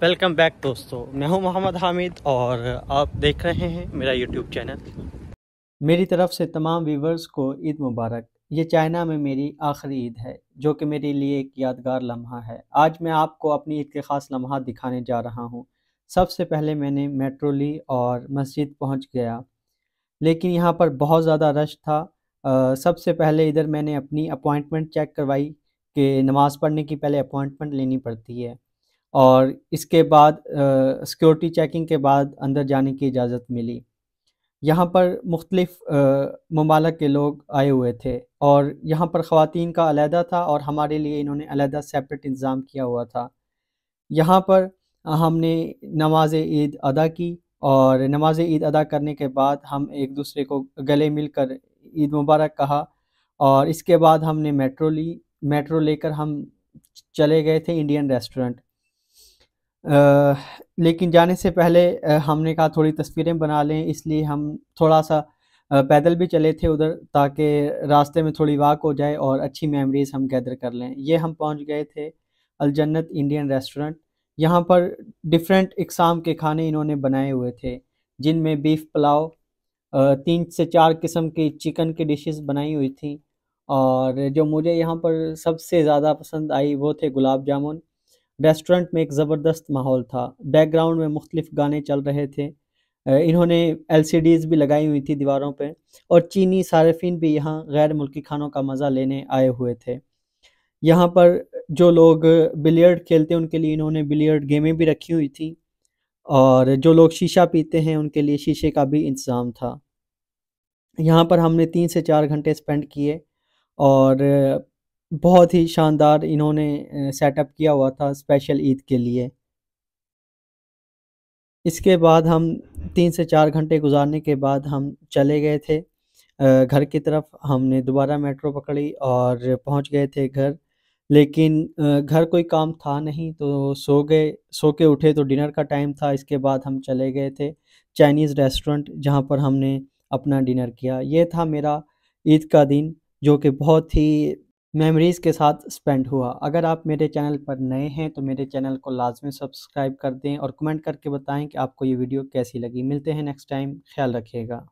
Welcome back दोस्तों, मैं हूं मोहम्मद हामिद और आप देख रहे हैं मेरा यूट्यूब चैनल। मेरी तरफ से तमाम व्यूवर्स को ईद मुबारक। ये चाइना में मेरी आखिरी ईद है, जो कि मेरे लिए एक यादगार लम्हा है। आज मैं आपको अपनी ईद के ख़ास लम्हा दिखाने जा रहा हूँ। सबसे पहले मैंने मेट्रो ली और मस्जिद पहुँच गया, लेकिन यहाँ पर बहुत ज़्यादा रश था। सबसे पहले इधर मैंने अपनी अपॉइंटमेंट चेक करवाई कि नमाज़ पढ़ने की पहले अपॉइंटमेंट लेनी पड़ती है, और इसके बाद सिक्योरिटी चेकिंग के बाद अंदर जाने की इजाज़त मिली। यहाँ पर मुख्तलिफ़ ममालिक के लोग आए हुए थे, और यहाँ पर ख़वातीन का अलहदा था और हमारे लिए इन्होंने अलहदा सेपरेट इंतज़ाम किया हुआ था। यहाँ पर हमने नमाज ईद अदा की, और नमाज ईद अदा करने के बाद हम एक दूसरे को गले मिलकर ईद मुबारक कहा, और इसके बाद हमने मेट्रो ली। मेट्रो लेकर हम चले गए थे इंडियन रेस्टोरेंट। लेकिन जाने से पहले हमने कहा थोड़ी तस्वीरें बना लें, इसलिए हम थोड़ा-सा पैदल भी चले थे उधर, ताकि रास्ते में थोड़ी वॉक हो जाए और अच्छी मेमोरीज़ हम गैदर कर लें। ये हम पहुंच गए थे अल जन्नत इंडियन रेस्टोरेंट। यहाँ पर डिफरेंट इक़साम के खाने इन्होंने बनाए हुए थे, जिनमें बीफ पुलाव, 3 से 4 किस्म की चिकन की डिशेज़ बनाई हुई थी, और जो मुझे यहाँ पर सबसे ज़्यादा पसंद आई वो थे गुलाब जामुन। रेस्टोरेंट में एक ज़बरदस्त माहौल था। बैकग्राउंड में मुख्तलिफ़ गाने चल रहे थे। इन्होंने एलसीडीज़ भी लगाई हुई थी दीवारों पे, और चीनी सार्फ़िन भी यहाँ गैर मुल्की खानों का मज़ा लेने आए हुए थे। यहाँ पर जो लोग बिलियर्ड खेलते हैं उनके लिए इन्होंने बिलियर्ड गेमें भी रखी हुई थी, और जो लोग शीशा पीते हैं उनके लिए शीशे का भी इंतज़ाम था। यहाँ पर हमने 3 से 4 घंटे स्पेंड किए, और बहुत ही शानदार इन्होंने सेटअप किया हुआ था स्पेशल ईद के लिए। इसके बाद हम 3 से 4 घंटे गुज़ारने के बाद हम चले गए थे घर की तरफ। हमने दोबारा मेट्रो पकड़ी और पहुँच गए थे घर। लेकिन घर कोई काम था नहीं, तो सो गए। सो के उठे तो डिनर का टाइम था। इसके बाद हम चले गए थे चाइनीज़ रेस्टोरेंट, जहाँ पर हमने अपना डिनर किया। ये था मेरा ईद का दिन, जो कि बहुत ही मेमोरीज़ के साथ स्पेंड हुआ। अगर आप मेरे चैनल पर नए हैं तो मेरे चैनल को लाज़मी सब्सक्राइब कर दें, और कमेंट करके बताएं कि आपको ये वीडियो कैसी लगी। मिलते हैं नेक्स्ट टाइम, ख्याल रखिएगा।